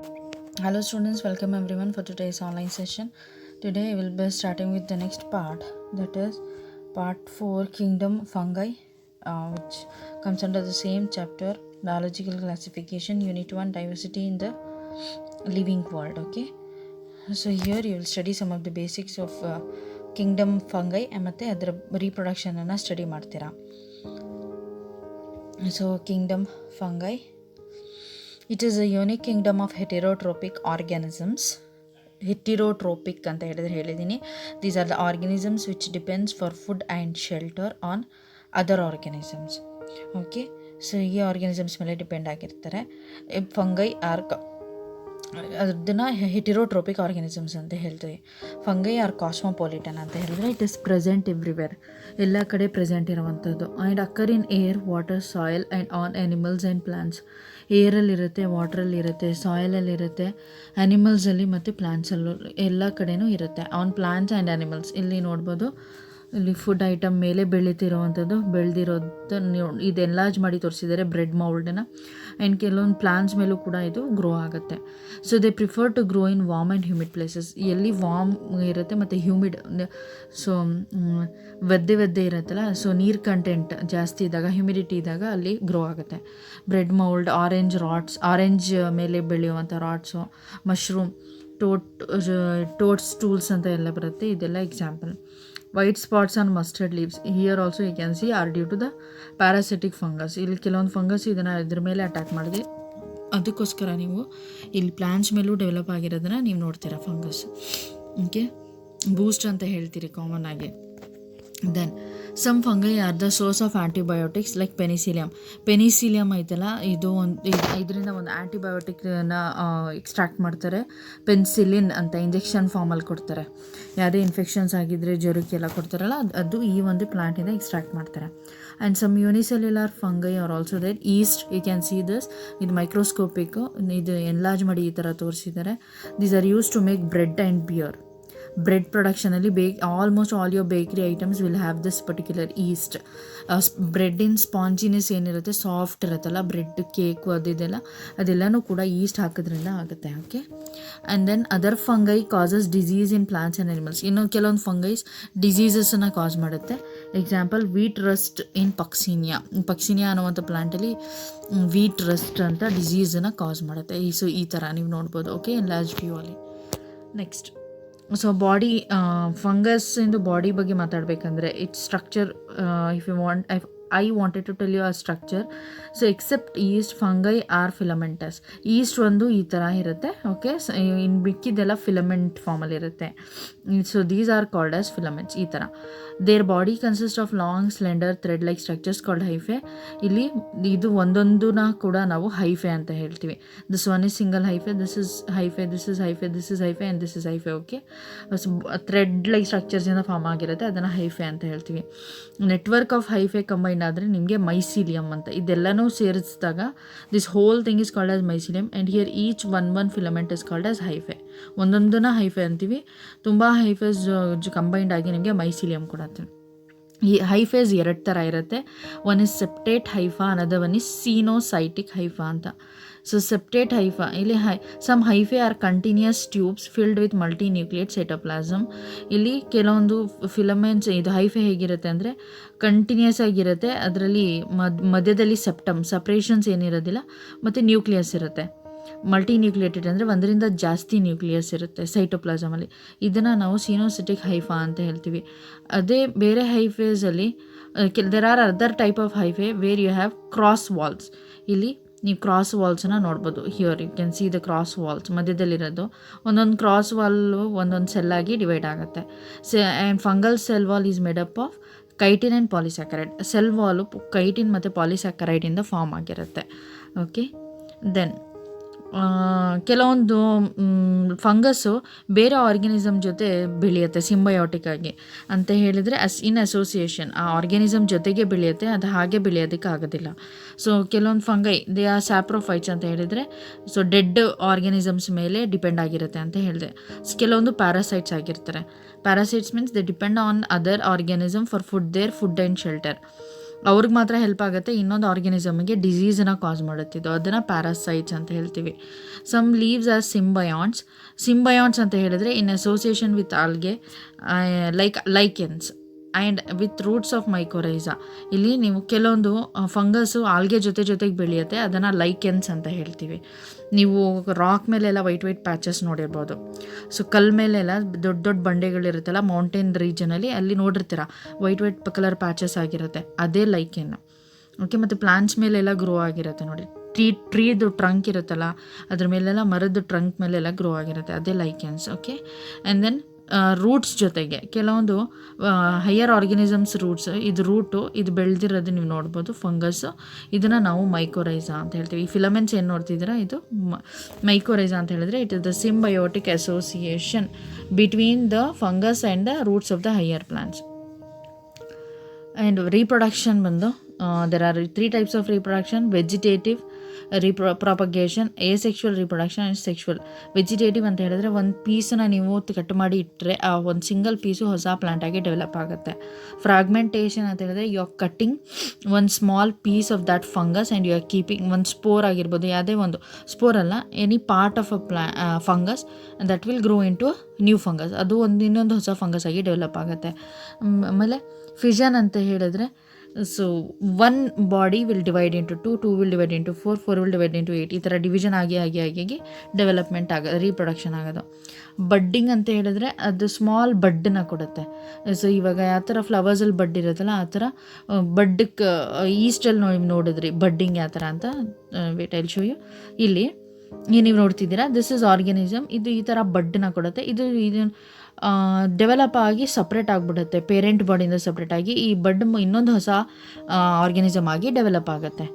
Hello students, welcome everyone for today's online session. Today we will be starting with the next part, that is part 4, Kingdom Fungi, which comes under the same chapter, Biological Classification, Unit 1, Diversity in the Living World. Okay, so here you will study some of the basics of Kingdom Fungi ಮತ್ತು ಅದರ reproduction study ಮಾಡ್ತೀರಾ. So Kingdom Fungi, it is a unique kingdom of heterotrophic organisms. Heterotrophic ಅಂತ ಹೇಳಿದ್ದೀನಿ. These are the organisms which depends for food and shelter on other organisms. Okay, so ಈ organisms ಮೇಲೆ depend ಆಗಿರ್ತಾರೆ. Fungi ಅದನ್ನು ಹೆಟಿರೋಟ್ರೋಪಿಕ್ organisms ಅಂತ ಹೇಳ್ತೀವಿ. Fungi R cosmopolitan ಅಂತ ಹೇಳಿದ್ರೆ ಇಟ್ ಇಸ್ ಪ್ರೆಸೆಂಟ್ ಎವ್ರಿವೇರ್, ಎಲ್ಲ ಕಡೆ ಪ್ರೆಸೆಂಟ್ ಇರುವಂಥದ್ದು. And occur in air, water, soil and on animals and plants. ಏರಲ್ಲಿರುತ್ತೆ, ವಾಟ್ರಲ್ಲಿರುತ್ತೆ, ಸಾಯಿಲಲ್ಲಿರುತ್ತೆ, ಆ್ಯನಿಮಲ್ಸಲ್ಲಿ ಮತ್ತು ಪ್ಲಾಂಟ್ಸಲ್ಲೂ ಎಲ್ಲ ಕಡೆನೂ ಇರುತ್ತೆ. ಆನ್ ಪ್ಲಾಂಟ್ಸ್ ಆ್ಯಂಡ್ ಆ್ಯನಿಮಲ್ಸ್ ಇಲ್ಲಿ ನೋಡ್ಬೋದು. ಇಲ್ಲಿ ಫುಡ್ ಐಟಮ್ ಮೇಲೆ ಬೆಳೀತಿರೋವಂಥದ್ದು, ಬೆಳೆದಿರೋದು ಇದು ಎನ್ಲಾರ್ಜ್ ಮಾಡಿ ತೋರಿಸಿದ್ದಾರೆ ಬ್ರೆಡ್ ಮೌಲ್ಡನ್ನ. ಆ್ಯಂಡ್ ಕೆಲವೊಂದು ಪ್ಲಾಂಟ್ಸ್ ಮೇಲೂ ಕೂಡ ಇದು ಗ್ರೋ ಆಗುತ್ತೆ. So they prefer to grow in warm and humid places, ಎಲ್ಲಿ ವಾರ್ಮ್ ಇರುತ್ತೆ ಮತ್ತು ಹ್ಯೂಮಿಡ್, ಸೊ ಒದ್ದೆ ಇರುತ್ತಲ್ಲ, ಸೊ ನೀರು ಕಂಟೆಂಟ್ ಜಾಸ್ತಿ ಇದ್ದಾಗ, ಹ್ಯೂಮಿಡಿಟಿ ಇದ್ದಾಗ ಅಲ್ಲಿ ಗ್ರೋ ಆಗುತ್ತೆ. ಬ್ರೆಡ್ ಮೌಲ್ಡ್, ಆರೆಂಜ್ ಮೇಲೆ ಬೆಳೆಯುವಂಥ ರಾಟ್ಸು, ಮಶ್ರೂಮ್, ಟೋಟ್ ಸ್ಟೂಲ್ಸ್ ಅಂತ ಎಲ್ಲ ಬರುತ್ತೆ, ಇದೆಲ್ಲ example. White spots on mustard leaves here also you can see are due to the parasitic fungus. ಇಲ್ಲಿ ಕೆಲವೊಂದು ಫಂಗಸ್ ಇದ್ರ ಮೇಲೆ ಅಟ್ಯಾಕ್ ಮಾಡಿದೆ, ಅದಕ್ಕೋಸ್ಕರ ನೀವು ಇಲ್ಲಿ ಪ್ಲಾಂಟ್ಸ್ ಮೇಲೂ ಡೆವಲಪ್ ಆಗಿರೋದನ್ನ ನೀವು ನೋಡ್ತೀರಾ ಫಂಗಸ್. ಓಕೆ, ಬೂಸ್ಟ್ ಅಂತ ಹೇಳ್ತೀರಿ ಕಾಮನ್ ಆಗಿ. Then some fungi are the source of antibiotics like penicillium ಐತಲ್ಲ, ಇದರಿಂದ ಒಂದು ಆ್ಯಂಟಿಬಯೋಟಿಕ್ನ ಎಕ್ಸ್ಟ್ರಾಕ್ಟ್ ಮಾಡ್ತಾರೆ. ಪೆನ್ಸಿಲಿನ್ ಅಂತ ಇಂಜೆಕ್ಷನ್ ಫಾರ್ಮಲ್ಲಿ ಕೊಡ್ತಾರೆ. ಯಾವುದೇ ಇನ್ಫೆಕ್ಷನ್ಸ್ ಆಗಿದ್ದರೆ ಜ್ವರಕ್ಕೆಲ್ಲ ಕೊಡ್ತಾರಲ್ಲ, ಅದು ಈ ಒಂದು ಪ್ಲಾಂಟಿಂದ ಎಕ್ಸ್ಟ್ರಾಕ್ಟ್ ಮಾಡ್ತಾರೆ. And some unicellular fungi are also there. Yeast, you can see this, ಇದು ಮೈಕ್ರೋಸ್ಕೋಪಿಕ್, ಇದು ಎನ್ಲಾರ್ಜ್ ಮಾಡಿ ಈ ಥರ ತೋರಿಸಿದ್ದಾರೆ. These are use to make bread and beer. Bread ಪ್ರೊಡಕ್ಷನಲ್ಲಿ almost all your bakery items will have this particular yeast. ಬ್ರೆಡ್ಡಿನ sponginess ಏನಿರುತ್ತೆ, soft ಇರುತ್ತಲ್ಲ, ಬ್ರೆಡ್ ಕೇಕು ಅದೆಲ್ಲನೂ ಕೂಡ ಈಸ್ಟ್ ಹಾಕೋದ್ರಿಂದ ಆಗುತ್ತೆ. Okay, and then other fungi causes disease in plants and animals. ಇನ್ನು ಕೆಲವೊಂದು fungis ಡಿಸೀಸಸನ್ನು ಕಾಸ್ ಮಾಡುತ್ತೆ. Example wheat rust in puccinia ಅನ್ನುವಂಥ ಪ್ಲಾಂಟಲ್ಲಿ ವೀಟ್ ರಸ್ಟ್ ಅಂತ ಡಿಸೀಸನ್ನು ಕಾಸ್ ಮಾಡುತ್ತೆ. ಸೊ ಈ ಥರ ನೀವು ನೋಡ್ಬೋದು. ಓಕೆ, ಇನ್ ಲಾರ್ಜ್ ವ್ಯೂ ಅಲ್ಲಿ. ನೆಕ್ಸ್ಟ್, ಸೊ ಬಾಡಿ, ಫಂಗಸ್ಸಿಂದು ಬಾಡಿ ಬಗ್ಗೆ ಮಾತಾಡಬೇಕಂದ್ರೆ its structure, if you want, I wanted to tell you a structure. So except yeast, fungi are filamentous. Yeast ಒಂದು ಈ ಥರ ಇರುತ್ತೆ. ಓಕೆ, ಇನ್ನು ಮಿಕ್ಕಿದೆಲ್ಲ ಫಿಲಮೆಂಟ್ ಫಾರ್ಮಲ್ಲಿ ಇರುತ್ತೆ. So these are called as filaments. ಈ ಥರ their body consist of long slender thread like structures called hyphae. ಇಲ್ಲಿ ಇದು ಒಂದೊಂದನ್ನ ಕೂಡ ನಾವು ಹೈಫೆ ಅಂತ ಹೇಳ್ತೀವಿ. This one is single hyphae, this is hyphae, this is hyphae, this is hyphae and this is hyphae. Okay, thread like ಸ್ಟ್ರಕ್ಚರ್ಸಿಂದ form ಆಗಿರುತ್ತೆ, ಅದನ್ನು ಹೈಫೆ ಅಂತ ಹೇಳ್ತೀವಿ. ನೆಟ್ವರ್ಕ್ ಆಫ್ ಹೈಫೆ ಕಂಬೈನ್ ಆದರೆ ನಿಮಗೆ ಮೈಸೀಲಿಯಮ್ ಅಂತ, ಇದೆಲ್ಲನೂ ಸೇರಿಸಿದಾಗ this whole thing is called as mycelium. And here each one filament is called as hyphae. ಒಂದೊಂದನ್ನ ಹೈಫೆ ಅಂತೀವಿ. ತುಂಬ ಹೈಫೆಸ್ ಕಂಬೈಂಡ್ ಆಗಿ ನಿಮಗೆ ಮೈಸೀಲಿಯಮ್ ಕೊಡುತ್ತೆ. ಈ ಹೈಫೇಸ್ ಎರಡು ಥರ ಇರುತ್ತೆ. One is septate hypha, another one is coenocytic hypha ಅಂತ. ಸೊ ಸೆಪ್ಟೇಟ್ ಹೈಫಾ, ಇಲ್ಲಿ some hyphae are continuous tubes filled with multi nucleate cytoplasm. ಇಲ್ಲಿ ಕೆಲವೊಂದು ಫಿಲಮೆಂಟ್ಸ್, ಇದು ಹೈಫೆ ಹೇಗಿರುತ್ತೆ ಅಂದರೆ ಕಂಟಿನ್ಯೂಸ್ ಆಗಿರುತ್ತೆ, ಅದರಲ್ಲಿ ಮಧ್ಯದಲ್ಲಿ ಸಪ್ರೇಷನ್ಸ್ ಏನಿರೋದಿಲ್ಲ, ಮತ್ತು ನ್ಯೂಕ್ಲಿಯಸ್ ಇರುತ್ತೆ. ಮಲ್ಟಿ ನ್ಯೂಕ್ಲಿಯೇಟೆಡ್ ಅಂದರೆ ಒಂದರಿಂದ ಜಾಸ್ತಿ ನ್ಯೂಕ್ಲಿಯಸ್ ಇರುತ್ತೆ ಸೈಟೋಪ್ಲಾಸಮಲ್ಲಿ. ಇದನ್ನು ನಾವು ಸೀನೋಸಿಟಿಕ್ ಹೈಫಾ ಅಂತ ಹೇಳ್ತೀವಿ. ಅದೇ ಬೇರೆ ಹೈಫೇಸಲ್ಲಿ there are other type of hyphae where you have cross walls. ಇಲ್ಲಿ ನೀವು ಕ್ರಾಸ್ ವಾಲ್ಸನ್ನ ನೋಡ್ಬೋದು. Here you can see the cross walls, ಮಧ್ಯದಲ್ಲಿರೋದು. ಒಂದೊಂದು ಕ್ರಾಸ್ ವಾಲು ಒಂದೊಂದು ಸೆಲ್ಲಾಗಿ ಡಿವೈಡ್ ಆಗುತ್ತೆ. And fungal cell wall is made up of chitin and polysaccharide. Cell wall chitin ಮತ್ತು ಪಾಲಿಸ್ಯಾಕರೈಡಿಂದ ಫಾರ್ಮ್ ಆಗಿರುತ್ತೆ. ಓಕೆ, ದೆನ್ ಕೆಲವೊಂದು ಫಂಗಸ್ಸು ಬೇರೆ ಆರ್ಗ್ಯಾನಿಸಮ್ ಜೊತೆ ಬೆಳೆಯುತ್ತೆ ಸಿಂಬಯೋಟಿಕ್ ಆಗಿ ಅಂತ ಹೇಳಿದರೆ ಇನ್ ಅಸೋಸಿಯೇಷನ್. ಆ ಆರ್ಗ್ಯಾನಿಸಮ್ ಜೊತೆಗೆ ಬೆಳೆಯುತ್ತೆ, ಅದು ಹಾಗೆ ಬೆಳೆಯೋದಕ್ಕೆ ಆಗೋದಿಲ್ಲ. ಸೊ ಕೆಲವೊಂದು ಫಂಗೈ ದೇ ಆರ್ ಸ್ಯಾಪ್ರೋಫೈಟ್ಸ್ ಅಂತ ಹೇಳಿದರೆ, ಸೊ ಡೆಡ್ ಆರ್ಗ್ಯಾನಿಸಮ್ಸ್ ಮೇಲೆ ಡಿಪೆಂಡ್ ಆಗಿರುತ್ತೆ ಅಂತ ಹೇಳಿದೆ. ಕೆಲವೊಂದು ಪ್ಯಾರಾಸೈಟ್ಸ್ ಆಗಿರ್ತಾರೆ. Parasites means they depend on other organism for food and shelter. ಅವ್ರಿಗೆ ಮಾತ್ರ ಹೆಲ್ಪ್ ಆಗುತ್ತೆ, ಇನ್ನೊಂದು ಆರ್ಗ್ಯಾನಿಸಮ್ಗೆ ಡಿಸೀಸನ್ನು ಕಾಸ್ ಮಾಡುತ್ತಿದ್ದು, ಅದನ್ನು ಪ್ಯಾರಾಸೈಟ್ಸ್ ಅಂತ ಹೇಳ್ತೀವಿ. ಸಮ್ ಲೀವ್ಸ್ ಆರ್ ಸಿಂಬಯಾನ್ಸ್ ಅಂತ ಹೇಳಿದ್ರೆ ಇನ್ association with algae lichens and with roots of mycorrhiza. ಇಲ್ಲಿ ನೀವು ಕೆಲವೊಂದು ಫಂಗಸ್ಸು ಆಲ್ಗೆ ಜೊತೆಗೆ ಬೆಳೆಯುತ್ತೆ, ಅದನ್ನು ಲೈಕೆನ್ಸ್ ಅಂತ ಹೇಳ್ತೀವಿ. ನೀವು ರಾಕ್ ಮೇಲೆಲ್ಲ ವೈಟ್ ಪ್ಯಾಚಸ್ ನೋಡಿರ್ಬೋದು. ಸೊ ಕಲ್ ಮೇಲೆಲ್ಲ ದೊಡ್ಡ ಬಂಡೆಗಳಿರುತ್ತಲ್ಲ ಮೌಂಟೇನ್ ರೀಜನಲ್ಲಿ, ಅಲ್ಲಿ ನೋಡಿರ್ತೀರ ವೈಟ್ ಕಲರ್ ಪ್ಯಾಚಸ್ ಆಗಿರುತ್ತೆ, ಅದೇ ಲೈಕೆನ್ನು. ಓಕೆ, ಮತ್ತು ಪ್ಲಾಂಟ್ಸ್ ಮೇಲೆಲ್ಲ ಗ್ರೋ ಆಗಿರುತ್ತೆ ನೋಡಿ, ಟ್ರೀದು ಟ್ರಂಕ್ ಇರುತ್ತಲ್ಲ ಅದ್ರ ಮೇಲೆಲ್ಲ, ಮರದ ಟ್ರಂಕ್ ಮೇಲೆಲ್ಲ ಗ್ರೋ ಆಗಿರುತ್ತೆ, ಅದೇ lichens. Okay, and then roots ಜೊತೆಗೆ ಕೆಲವೊಂದು ಹೈಯರ್ ಆರ್ಗ್ಯಾನಿಸಮ್ಸ್ ರೂಟ್ಸ್, ಇದು ಬೆಳೆದಿರೋದು ನೀವು ನೋಡ್ಬೋದು ಫಂಗಸ್ಸು, ಇದನ್ನು ನಾವು ಮೈಕೋರೈಸಾ ಅಂತ ಹೇಳ್ತೀವಿ. ಈ ಫಿಲಮೆಂಟ್ಸ್ ಏನು ನೋಡ್ತಿದ್ದೀರಾ, ಇದು ಮೈಕೋರೈಸಾ ಅಂತ ಹೇಳಿದ್ರೆ it is the symbiotic association between the fungus and the roots of the higher plants. And reproduction ಬಂದು there are 3 types of reproduction: vegetative propagation, asexual reproduction and sexual. Vegetative ಅಂತ ಹೇಳಿದ್ರೆ ಒಂದು ಪೀಸನ್ನ ನೀವು ಕಟ್ ಮಾಡಿ ಇಟ್ಟರೆ ಆ ಒಂದು ಸಿಂಗಲ್ ಪೀಸು ಹೊಸ ಪ್ಲಾಂಟಾಗಿ ಡೆವಲಪ್ ಆಗುತ್ತೆ. ಫ್ರಾಗ್ಮೆಂಟೇಷನ್ ಅಂತ ಹೇಳಿದ್ರೆ ಯು ಆರ್ ಕಟ್ಟಿಂಗ್ ಒಂದು small piece of that fungus and you are keeping ಒಂದು ಸ್ಪೋರ್ ಆಗಿರ್ಬೋದು, ಯಾವುದೇ ಒಂದು ಸ್ಪೋರ್ ಅಲ್ಲ, any part of a fungus that will grow into new fungus, ಅದು ಇನ್ನೊಂದು ಹೊಸ ಫಂಗಸ್ ಆಗಿ ಡೆವಲಪ್ ಆಗುತ್ತೆ. ಆಮೇಲೆ ಫಿಷನ್ ಅಂತ ಹೇಳಿದ್ರೆ so 1 body will divide into 2 will divide into 4 will divide into 8, ಈ ಥರ ಡಿವಿಷನ್ ಆಗಿ ಡೆವಲಪ್ಮೆಂಟ್ ಆಗೋದು, ರೀಪ್ರೊಡಕ್ಷನ್ ಆಗೋದು. ಬಡ್ಡಿಂಗ್ ಅಂತ ಹೇಳಿದ್ರೆ ಅದು ಸ್ಮಾಲ್ ಬಡ್ಡನ್ನ ಕೊಡುತ್ತೆ. ಸೊ ಇವಾಗ ಯಾವ ಥರ ಫ್ಲವರ್ಸಲ್ಲಿ ಬಡ್ ಇರುತ್ತಲ್ಲ ಆ ಥರ ಬಡ್ಡಕ್ಕೆ ಈಸ್ಟಲ್ಲಿ ನೋಡಿದ್ರಿ ಬಡ್ಡಿಂಗ್ ಯಾವ ಥರ ಅಂತ, wait I will show you. ಇಲ್ಲಿ ನೀವು ನೋಡ್ತಿದ್ದೀರಾ, ದಿಸ್ ಇಸ್ ಆರ್ಗ್ಯಾನಿಸಮ್, ಇದು ಈ ಥರ ಬಡ್ಡನ್ನ ಕೊಡುತ್ತೆ. ಇದು ಡೆವಲಪ್ ಆಗಿ ಸಪ್ರೇಟ್ ಆಗಿಬಿಡುತ್ತೆ, ಪೇರೆಂಟ್ ಬಾಡಿಯಿಂದ ಸಪ್ರೇಟ್ ಆಗಿ ಈ ಬಡ್ ಇನ್ನೊಂದು ಹೊಸ ಆರ್ಗ್ಯಾನಿಸಮ್ ಆಗಿ ಡೆವಲಪ್ ಆಗುತ್ತೆ,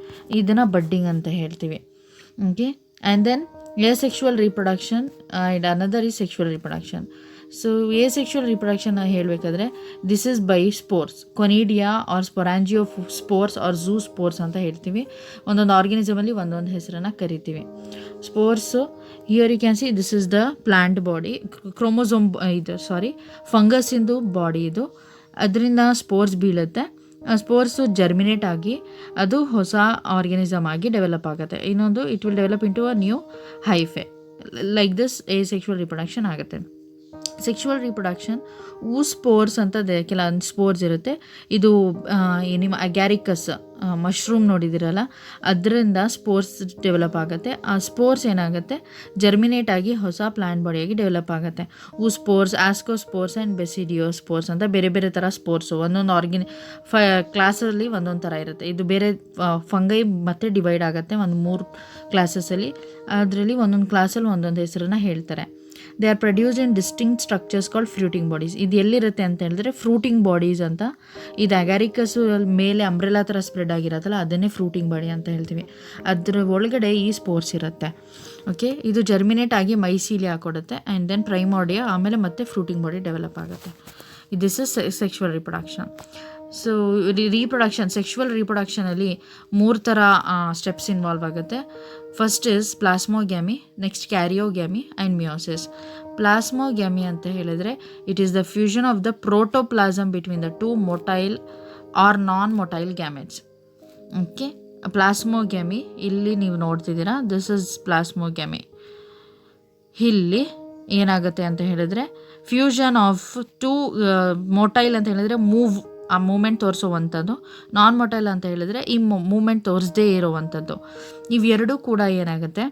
ಇದನ್ನು ಬಡ್ಡಿಂಗ್ ಅಂತ ಹೇಳ್ತೀವಿ. Okay, and then asexual reproduction and another is sexual reproduction. So asexual reproduction ಹೇಳಬೇಕಾದ್ರೆ this is by spores, conidia or sporangiospores or zoospores ಅಂತ ಹೇಳ್ತೀವಿ. ಒಂದೊಂದು ಆರ್ಗ್ಯಾನಿಸಮಲ್ಲಿ ಒಂದೊಂದು ಹೆಸರನ್ನು ಕರಿತೀವಿ. Spores here you can see this is the plant body, chromosome ಫಂಗಸ್ಸಿಂದು body ಇದು, ಅದರಿಂದ ಸ್ಪೋರ್ಸ್ ಬೀಳುತ್ತೆ. ಸ್ಪೋರ್ಸು ಜರ್ಮಿನೇಟ್ ಆಗಿ ಅದು ಹೊಸ ಆರ್ಗ್ಯಾನಿಸಮ್ ಆಗಿ ಡೆವಲಪ್ ಆಗುತ್ತೆ. ಇನ್ನೊಂದು it will develop into a new hyphae, like this asexual reproduction ಆಗುತ್ತೆ. ಸೆಕ್ಷುವಲ್ ರೀಪ್ರೊಡಕ್ಷನ್ ಸ್ಪೋರ್ಸ್ ಅಂತ ಕೆಲವೊಂದು ಸ್ಪೋರ್ಸ್ ಇರುತ್ತೆ. ಇದು ನಿಮ್ಮ ಅಗ್ಯಾರಿಕಸ್ ಮಶ್ರೂಮ್ ನೋಡಿದಿರಲ್ಲ, ಅದರಿಂದ ಸ್ಪೋರ್ಸ್ ಡೆವಲಪ್ ಆಗುತ್ತೆ. ಆ ಸ್ಪೋರ್ಸ್ ಏನಾಗುತ್ತೆ, ಜರ್ಮಿನೇಟ್ ಆಗಿ ಹೊಸ ಪ್ಲಾಂಟ್ ಬಾಡಿಯಾಗಿ ಡೆವಲಪ್ ಆಗುತ್ತೆ. ಸ್ಪೋರ್ಸ್, ಆಸ್ಕೋಸ್ಪೋರ್ಸ್ ಆ್ಯಂಡ್ ಬೆಸಿಡಿಯೋ ಸ್ಪೋರ್ಸ್ ಅಂತ ಬೇರೆ ಬೇರೆ ಥರ ಸ್ಪೋರ್ಸು, ಒಂದೊಂದು ಕ್ಲಾಸಲ್ಲಿ ಒಂದೊಂದು ಥರ ಇರುತ್ತೆ. ಇದು ಬೇರೆ ಫಂಗೈ ಮತ್ತೆ ಡಿವೈಡ್ ಆಗುತ್ತೆ ಒಂದು 3 ಕ್ಲಾಸಸ್ಸಲ್ಲಿ, ಅದರಲ್ಲಿ ಒಂದೊಂದು ಕ್ಲಾಸಲ್ಲಿ ಒಂದೊಂದು ಹೆಸರನ್ನು ಹೇಳ್ತಾರೆ. They are produced in distinct structures called fruiting bodies. ಇದು ಎಲ್ಲಿರುತ್ತೆ ಅಂತ ಹೇಳಿದ್ರೆ ಫ್ರೂಟಿಂಗ್ ಬಾಡೀಸ್ ಅಂತ, ಇದು ಅಗ್ಯಾರಿಕಸ್ಸು ಮೇಲೆ ಅಂಬ್ರೆಲಾ ಥರ ಸ್ಪ್ರೆಡ್ ಆಗಿರತ್ತಲ್ಲ ಅದನ್ನೇ ಫ್ರೂಟಿಂಗ್ ಬಾಡಿ ಅಂತ ಹೇಳ್ತೀವಿ. ಅದರ ಒಳಗಡೆ ಈ ಸ್ಪೋರ್ಸ್ ಇರುತ್ತೆ. ಓಕೆ, ಇದು ಜರ್ಮಿನೇಟ್ ಆಗಿ ಮೈಸೀಲಿಯಾ ಕೊಡುತ್ತೆ ಆ್ಯಂಡ್ ದೆನ್ ಪ್ರೈಮಾರ್ಡಿಯಾ, ಆಮೇಲೆ ಮತ್ತೆ ಫ್ರೂಟಿಂಗ್ ಬಾಡಿ ಡೆವಲಪ್ ಆಗುತ್ತೆ. This is sexual reproduction. So sexual ರೀಪ್ರೊಡಕ್ಷನಲ್ಲಿ 3 ಥರ ಸ್ಟೆಪ್ಸ್ ಇನ್ವಾಲ್ವ್ ಆಗುತ್ತೆ. First is plasmogamy, next karyogamy and meiosis. Plasmogamy ಅಂತ ಹೇಳಿದರೆ it is the fusion of the protoplasm between the 2 motile or non motile gametes. Okay, plasmogamy ಇಲ್ಲಿ ನೀವು ನೋಡ್ತಿದ್ದೀರಾ, this is ಪ್ಲಾಸ್ಮೋಗ್ಯಾಮಿ. ಇಲ್ಲಿ ಏನಾಗುತ್ತೆ ಅಂತ ಹೇಳಿದ್ರೆ ಫ್ಯೂಷನ್ ಆಫ್ 2 ಮೊಟೈಲ್ ಅಂತ ಹೇಳಿದ್ರೆ ಆ ಮೂಮೆಂಟ್ ತೋರಿಸುವಂಥದ್ದು, ನಾನ್ ಮೊಟೈಲ್ ಅಂತ ಹೇಳಿದ್ರೆ ಈ ಮೂಮೆಂಟ್ ತೋರಿಸದೇ ಇರುವಂಥದ್ದು. ಇವೆರಡೂ ಕೂಡ ಏನಾಗುತ್ತೆ,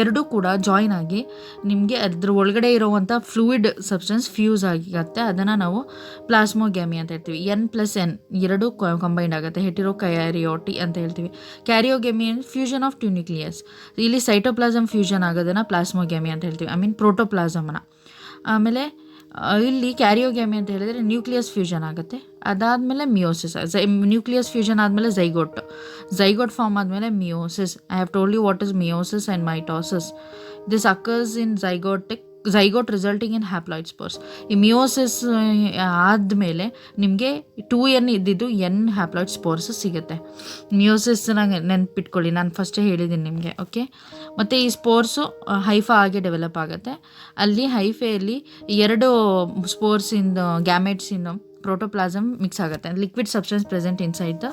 ಎರಡೂ ಕೂಡ ಜಾಯಿನ್ ಆಗಿ ನಿಮಗೆ ಅದ್ರ ಒಳಗಡೆ ಇರೋವಂಥ ಫ್ಲೂಯಿಡ್ ಸಬ್ಸ್ಟೆನ್ಸ್ ಫ್ಯೂಸ್ ಆಗಿರುತ್ತೆ. ಅದನ್ನು ನಾವು ಪ್ಲಾಸ್ಮೋಗ್ಯಾಮಿ ಅಂತ ಹೇಳ್ತೀವಿ. N+N ಎರಡೂ ಕಂಬೈಂಡ್ ಆಗುತ್ತೆ, ಹೆಟಿರೋ ಕ್ಯಾರಿಯೋಟಿ ಅಂತ ಹೇಳ್ತೀವಿ. ಕ್ಯಾರಿಯೋಗ್ಯಾಮಿ ಫ್ಯೂಷನ್ ಆಫ್ 2 ನ್ಯೂಕ್ಲಿಯಸ್. ಇಲ್ಲಿ ಸೈಟೋಪ್ಲಾಸಮ್ ಫ್ಯೂಷನ್ ಆಗೋದನ್ನು ಪ್ಲಾಸ್ಮೋಗ್ಯಾಮಿ ಅಂತ ಹೇಳ್ತೀವಿ, ಐ ಮೀನ್ ಪ್ರೋಟೋಪ್ಲಾಸಮ್ನ. ಆಮೇಲೆ ಇಲ್ಲಿ ಕ್ಯಾರಿಯೋಗ್ಯಾಮಿ ಅಂತ ಹೇಳಿದರೆ ನ್ಯೂಕ್ಲಿಯಸ್ ಫ್ಯೂಷನ್ ಆಗುತ್ತೆ, ಅದಾದಮೇಲೆ ಮಿಯೋಸಿಸ್. ನ್ಯೂಕ್ಲಿಯಸ್ ಫ್ಯೂಷನ್ ಆದಮೇಲೆ ಝೈಗೋಟ್ ಫಾರ್ಮ್ ಆದಮೇಲೆ meiosis. I have told you what is meiosis and mitosis. This occurs in zygote resulting in haploid spores. ಈ ಮಿಯೋಸಿಸ್ ಆದಮೇಲೆ ನಿಮಗೆ 2N ಇದ್ದಿದ್ದು N ಹ್ಯಾಪ್ಲಾಯ್ಡ್ ಸ್ಪೋರ್ಸ್ ಸಿಗುತ್ತೆ. ಮಿಯೋಸಿಸ್ನ ನೆನ್ಪಿಟ್ಕೊಳ್ಳಿ, ನಾನು ಫಸ್ಟೇ ಹೇಳಿದ್ದೀನಿ ನಿಮಗೆ. ಓಕೆ, ಮತ್ತು ಈ ಸ್ಪೋರ್ಸು ಹೈಫಾ ಆಗಿ ಡೆವಲಪ್ ಆಗುತ್ತೆ. ಅಲ್ಲಿ ಹೈಫೆಯಲ್ಲಿ 2 ಸ್ಪೋರ್ಸಿಂದ ಗ್ಯಾಮೆಟ್ಸಿಂದ ಪ್ರೋಟೋಪ್ಲಾಸಮ್ ಮಿಕ್ಸ್ ಆಗುತ್ತೆ. Liquid substance present inside the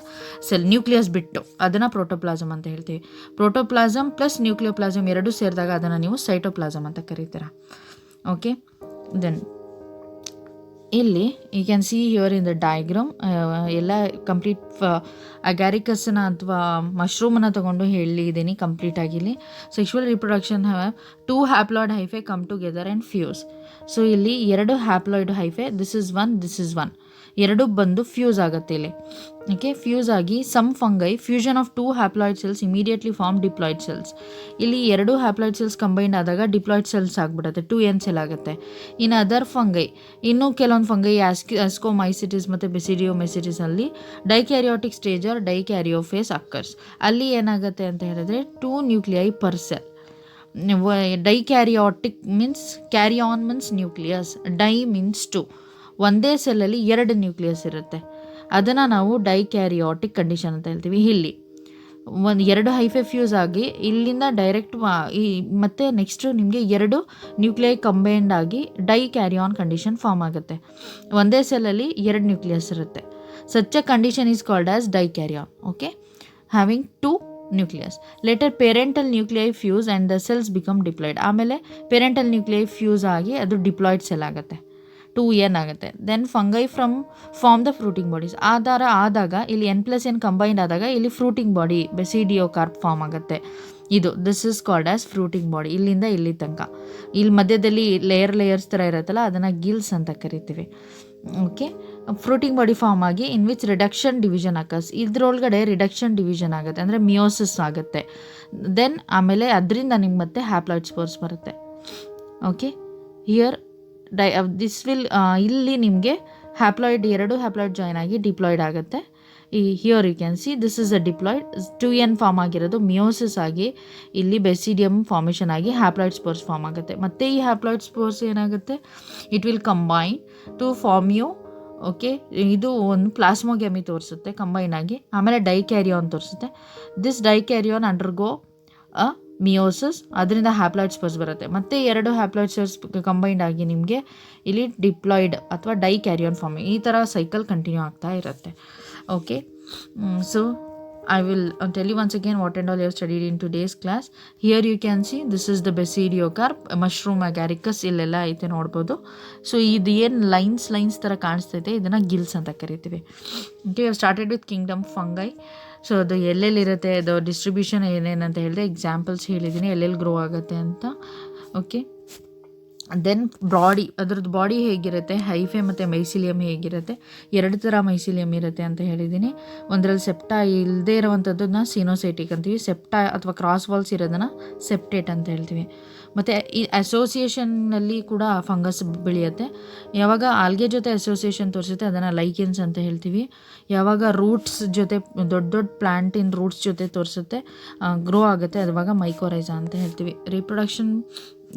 cell, nucleus ಬಿಟ್ಟು ಅದನ್ನು ಪ್ರೋಟೋಪ್ಲಾಸಮ್ ಅಂತ ಹೇಳ್ತೀವಿ. ಪ್ರೋಟೋಪ್ಲಾಸಮ್ ಪ್ಲಸ್ ನ್ಯೂಕ್ಲಿಯೋಪ್ಲಾಸಮ್ ಎರಡೂ ಸೇರಿದಾಗ ಅದನ್ನು ನೀವು ಸೈಟೋಪ್ಲಾಸಮ್ ಅಂತ ಕರೀತೀರಾ. ಓಕೆ, ದೆನ್ ಇಲ್ಲಿ you can see here in the diagram ಎಲ್ಲ ಕಂಪ್ಲೀಟ್ ಅಗ್ಯಾರಿಕಸ್ನ ಅಥವಾ ಮಶ್ರೂಮನ್ನು ತೊಗೊಂಡು ಹೇಳಿದ್ದೀನಿ ಕಂಪ್ಲೀಟಾಗಿ. ಇಲ್ಲಿ sexual reproduction have 2 haploid hyphae come together and fuse. So ಇಲ್ಲಿ 2 haploid hyphae, this is one, ಎರಡು ಬಂದು ಫ್ಯೂಸ್ ಆಗುತ್ತೆ ಇಲ್ಲಿ. ಓಕೆ, ಫ್ಯೂಸ್ ಆಗಿ some fungi fusion of 2 haploid cells immediately form diploid cells. ಇಲ್ಲಿ 2 ಹ್ಯಾಪ್ಲಾಯ್ಡ್ ಸೆಲ್ಸ್ ಕಂಬೈಂಡ್ ಆದಾಗ diploid cells ಆಗಿಬಿಡುತ್ತೆ, 2N cell ಆಗುತ್ತೆ. ಇನ್ ಅದರ್ ಫಂಗೈ, ಇನ್ನೂ ಕೆಲವೊಂದು ಫಂಗೈ ಆಸ್ಕೋಮೈಸಿಟಿಸ್ ಮತ್ತು ಬೆಸಿಡಿಯೋಮೈಸಿಟಿಸ್ ಅಲ್ಲಿ dikaryotic stage or dikaryophase occurs. ಅಲ್ಲಿ ಏನಾಗುತ್ತೆ ಅಂತ ಹೇಳಿದ್ರೆ 2 nuclei per cell. Dikaryotic means karyon means nucleus, di means 2, ಒಂದೇ ಸೆಲ್ಲಲ್ಲಿ 2 ನ್ಯೂಕ್ಲಿಯಸ್ ಇರುತ್ತೆ, ಅದನ್ನು ನಾವು ಡೈಕ್ಯಾರಿಯಾಟಿಕ್ ಕಂಡೀಷನ್ ಅಂತ ಹೇಳ್ತೀವಿ. ಇಲ್ಲಿ 2 ಹೈಫೆ ಫ್ಯೂಸ್ ಆಗಿ ಇಲ್ಲಿಂದ ಡೈರೆಕ್ಟ್ ಮತ್ತು ನೆಕ್ಸ್ಟು ನಿಮಗೆ 2 ನ್ಯೂಕ್ಲಿಯೈ ಕಂಬೈಂಡ್ ಆಗಿ ಡೈಕ್ಯಾರಿಯಾನ್ ಕಂಡೀಷನ್ ಫಾರ್ಮ್ ಆಗುತ್ತೆ. ಒಂದೇ ಸೆಲ್ಲಲ್ಲಿ 2 ನ್ಯೂಕ್ಲಿಯಸ್ ಇರುತ್ತೆ. Such a condition is called as dikaryon. Okay, having 2 nucleus. Later parental nuclei fuse and the cells become diploid. ಆಮೇಲೆ ಪೇರೆಂಟಲ್ ನ್ಯೂಕ್ಲಿಯೈ ಫ್ಯೂಸ್ ಆಗಿ ಅದು ಡಿಪ್ಲಾಯ್ಡ್ ಸೆಲ್ ಆಗುತ್ತೆ, 2N ಆಗುತ್ತೆ. Then fungi form the fruiting bodies. ಆದಾಗ ಇಲ್ಲಿ N+N combined ಆದಾಗ ಇಲ್ಲಿ fruiting body basidiocarp form ಆಗುತ್ತೆ. This is called as fruiting body. ಇಲ್ಲಿಂದ ಇಲ್ಲಿ ತನಕ ಇಲ್ಲಿ ಮಧ್ಯದಲ್ಲಿ ಲೇಯರ್ಸ್ ಥರ ಇರುತ್ತಲ್ಲ, ಅದನ್ನು ಗಿಲ್ಸ್ ಅಂತ ಕರಿತೀವಿ. ಓಕೆ, ಫ್ರೂಟಿಂಗ್ ಬಾಡಿ ಫಾರ್ಮ್ ಆಗಿ in which reduction division occurs. ಇದರೊಳಗಡೆ ರಿಡಕ್ಷನ್ ಡಿವಿಷನ್ ಆಗುತ್ತೆ, ಅಂದರೆ ಮಿಯೋಸಿಸ್ ಆಗುತ್ತೆ. ದೆನ್ ಆಮೇಲೆ ಅದರಿಂದ ನಿಮ್ಗೆ ಮತ್ತೆ ಹ್ಯಾಪ್ಲಾಯ್ಡ್ ಸ್ಪೋರ್ಸ್ ಬರುತ್ತೆ. ಓಕೆ, ಹಿಯರ್ ದಿಸ್ ವಿಲ್ ಇಲ್ಲಿ ನಿಮಗೆ ಹ್ಯಾಪ್ಲಾಯ್ಡ್ 2 ಹ್ಯಾಪ್ಲಾಯ್ಡ್ ಜಾಯ್ನ್ ಆಗಿ ಡಿಪ್ಲಾಯ್ಡ್ ಆಗುತ್ತೆ. Here you can see this is a diploid, 2N form ಆಗಿರೋದು ಮಿಯೋಸಿಸ್ ಆಗಿ ಇಲ್ಲಿ ಬೆಸಿಡಿಯಮ್ ಫಾರ್ಮೇಷನ್ ಆಗಿ ಹ್ಯಾಪ್ಲಾಯ್ಡ್ ಸ್ಪೋರ್ಸ್ ಫಾರ್ಮ್ ಆಗುತ್ತೆ. ಮತ್ತು ಈ ಹ್ಯಾಪ್ಲಾಯ್ಡ್ ಸ್ಪೋರ್ಸ್ ಏನಾಗುತ್ತೆ, it will combine to form you. Okay, ಇದು ಒಂದು ಪ್ಲಾಸ್ಮೋಗ್ಯಾಮಿ ತೋರಿಸುತ್ತೆ ಕಂಬೈನ್ ಆಗಿ, ಆಮೇಲೆ ಡೈಕ್ಯಾರಿಯಾನ್ ತೋರಿಸುತ್ತೆ. ದಿಸ್ ಡೈಕ್ಯಾರಿಯಾನ್ ಅಂಡರ್ಗೋ ಅ ಮಿಯೋಸಿಸ್, ಅದರಿಂದ ಹ್ಯಾಪ್ಲಾಯ್ಡ್ ಸ್ಪೋರ್ಸ್ ಬರುತ್ತೆ. ಮತ್ತು 2 ಹ್ಯಾಪ್ಲಾಯ್ಡ್ ಸ್ಪೋರ್ಸ್ ಕಂಬೈಂಡ್ ಆಗಿ ನಿಮಗೆ ಇಲ್ಲಿ ಡಿಪ್ಲಾಯ್ಡ್ ಅಥವಾ ಡೈಕ್ಯಾರಿಯಾನ್ ಫಾರ್ಮ್, ಈ ಥರ ಸೈಕಲ್ ಕಂಟಿನ್ಯೂ ಆಗ್ತಾ ಇರುತ್ತೆ. Okay, so I will tell you once again what and all you have studied in today's class. Here you can see this is the basidiocarp, mushroom agaricus ಇಲ್ಲೆಲ್ಲ ಐತೆ ನೋಡ್ಬೋದು. So ಇದು ಏನು lines ಥರ ಕಾಣಿಸ್ತೈತೆ ಇದನ್ನು Gilles ಅಂತ ಕರಿತೀವಿ. Okay, started with Kingdom fungi. So ಅದು ಎಲ್ಲೆಲ್ಲಿರುತ್ತೆ, ಅದು ಡಿಸ್ಟ್ರಿಬ್ಯೂಷನ್ ಏನೇನಂತ ಹೇಳಿದೆ, ಎಕ್ಸಾಂಪಲ್ಸ್ ಹೇಳಿದ್ದೀನಿ ಎಲ್ಲೆಲ್ಲಿ ಗ್ರೋ ಆಗುತ್ತೆ ಅಂತ. ಓಕೆ, ದೆನ್ ಅದ್ರದ್ದು ಬಾಡಿ ಹೇಗಿರುತ್ತೆ, ಹೈಫೆ ಮತ್ತು ಮೈಸಿಲಿಯಮ್ ಹೇಗಿರುತ್ತೆ, 2 ಥರ ಮೈಸಿಲಿಯಮ್ ಇರುತ್ತೆ ಅಂತ ಹೇಳಿದ್ದೀನಿ. ಒಂದರಲ್ಲಿ ಸೆಪ್ಟಾ ಇಲ್ಲದೆ ಇರೋವಂಥದ್ದನ್ನ ಸಿನೋಸೈಟಿಕ್ ಅಂತೀವಿ, ಸೆಪ್ಟಾ ಅಥವಾ ಕ್ರಾಸ್ ವಾಲ್ಸ್ ಇರೋದನ್ನು ಸೆಪ್ಟೇಟ್ ಅಂತ ಹೇಳ್ತೀವಿ. ಮತ್ತು ಈ ಅಸೋಸಿಯೇಷನ್ನಲ್ಲಿ ಕೂಡ ಫಂಗಸ್ ಬೆಳೆಯುತ್ತೆ. ಯಾವಾಗ ಆಲ್ಗೆ ಜೊತೆ ಅಸೋಸಿಯೇಷನ್ ತೋರಿಸುತ್ತೆ ಅದನ್ನು ಲೈಕೆನ್ಸ್ ಅಂತ ಹೇಳ್ತೀವಿ. ಯಾವಾಗ ರೂಟ್ಸ್ ಜೊತೆ ದೊಡ್ಡ ಪ್ಲ್ಯಾಂಟಿನ ರೂಟ್ಸ್ ಜೊತೆ ತೋರಿಸುತ್ತೆ, ಗ್ರೋ ಆಗುತ್ತೆ, ಅದುವಾಗ ಮೈಕೋರೈಸಾ ಅಂತ ಹೇಳ್ತೀವಿ. Reproduction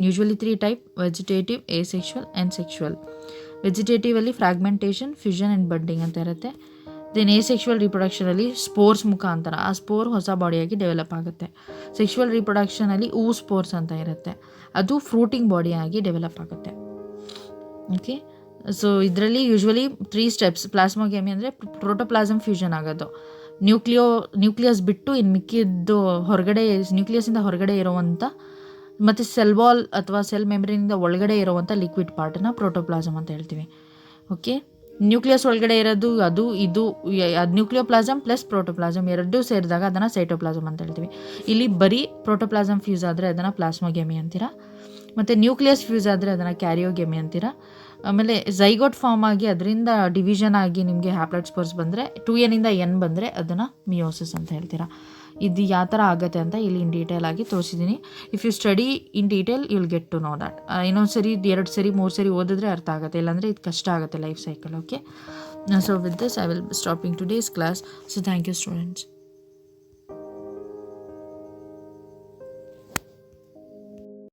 usually 3 type: vegetative, asexual and sexual. ವೆಜಿಟೇಟಿವಲ್ಲಿ ಫ್ರಾಗ್ಮೆಂಟೇಷನ್, ಫ್ಯೂಷನ್ ಆ್ಯಂಡ್ ಬಡ್ಡಿಂಗ್ ಅಂತ ಇರುತ್ತೆ. ದೆನ್ ಎಸೆಕ್ಷುವಲ್ ರಿಪ್ರೊಡಕ್ಷನಲ್ಲಿ ಸ್ಪೋರ್ಸ್ ಮುಖಾಂತರ ಆ ಸ್ಪೋರ್ ಹೊಸ ಬಾಡಿಯಾಗಿ ಡೆವಲಪ್ ಆಗುತ್ತೆ. ಸೆಕ್ಷುವಲ್ ರಿಪ್ರೊಡಕ್ಷನಲ್ಲಿ ಸ್ಪೋರ್ಸ್ ಅಂತ ಇರುತ್ತೆ, ಅದು ಫ್ರೂಟಿಂಗ್ ಬಾಡಿಯಾಗಿ ಡೆವಲಪ್ ಆಗುತ್ತೆ. ಓಕೆ, ಸೊ ಇದರಲ್ಲಿ ಯೂಶ್ವಲಿ 3 ಸ್ಟೆಪ್ಸ್. ಪ್ಲಾಸ್ಮೋಗ್ಯಾಮಿ ಅಂದರೆ ಪ್ರೋಟೋಪ್ಲಾಸಮ್ ಫ್ಯೂಷನ್ ಆಗೋದು, ನ್ಯೂಕ್ಲಿಯಸ್ ಬಿಟ್ಟು ಇನ್ನು ಮಿಕ್ಕಿದ್ದು ಹೊರಗಡೆ, ನ್ಯೂಕ್ಲಿಯಸ್ಸಿಂದ ಹೊರಗಡೆ ಇರುವಂಥ ಮತ್ತು ಸೆಲ್ ವಾಲ್ ಅಥವಾ ಸೆಲ್ ಮೆಮ್ಬ್ರೇನಿಂದ ಒಳಗಡೆ ಇರುವಂಥ ಲಿಕ್ವಿಡ್ ಪಾರ್ಟನ್ನು ಪ್ರೋಟೋಪ್ಲಾಸಮ್ ಅಂತ ಹೇಳ್ತೀವಿ. ಓಕೆ, ನ್ಯೂಕ್ಲಿಯಸ್ ಒಳಗಡೆ ಇರೋದು ಅದು ನ್ಯೂಕ್ಲಿಯೋಪ್ಲಾಸಮ್ ಪ್ಲಸ್ ಪ್ರೋಟೋಪ್ಲಾಸಮ್ ಎರಡೂ ಸೇರಿದಾಗ ಅದನ್ನು ಸೈಟೋಪ್ಲಾಸಮ್ ಅಂತ ಹೇಳ್ತೀವಿ. ಇಲ್ಲಿ ಬರೀ ಪ್ರೋಟೋಪ್ಲಾಸಮ್ ಫ್ಯೂಸ್ ಆದರೆ ಅದನ್ನು ಪ್ಲಾಸ್ಮೋಗ್ಯಾಮಿ ಅಂತೀರಾ, ಮತ್ತು ನ್ಯೂಕ್ಲಿಯಸ್ ಫ್ಯೂಸ್ ಆದರೆ ಅದನ್ನು ಕ್ಯಾರಿಯೋಗ್ಯಾಮಿ ಅಂತೀರಾ. ಆಮೇಲೆ ಝೈಗೋಟ್ ಫಾರ್ಮ್ ಆಗಿ ಅದರಿಂದ ಡಿವಿಷನ್ ಆಗಿ ನಿಮಗೆ ಹ್ಯಾಪ್ಲಾಯ್ಡ್ ಸ್ಪೋರ್ಸ್ ಬಂದರೆ 2N ಇಂದ N ಬಂದರೆ ಅದನ್ನು ಮಿಯೋಸಿಸ್ ಅಂತ ಹೇಳ್ತೀರಾ. ಇದು ಯಾವ ಥರ ಆಗುತ್ತೆ ಅಂತ ಇಲ್ಲಿ ಇನ್ ಡೀಟೇಲ್ ಆಗಿ ತೋರಿಸಿದ್ದೀನಿ. If you study in detail you will get to know that. ಇನ್ನೊಂದು ಸರಿ 2 ಸರಿ 3 ಸರಿ ಓದಿದ್ರೆ ಅರ್ಥ ಆಗುತ್ತೆ, ಇಲ್ಲಾಂದರೆ ಇದು ಕಷ್ಟ ಆಗುತ್ತೆ life cycle. Okay, so with this I will stopping today's class. So thank you students.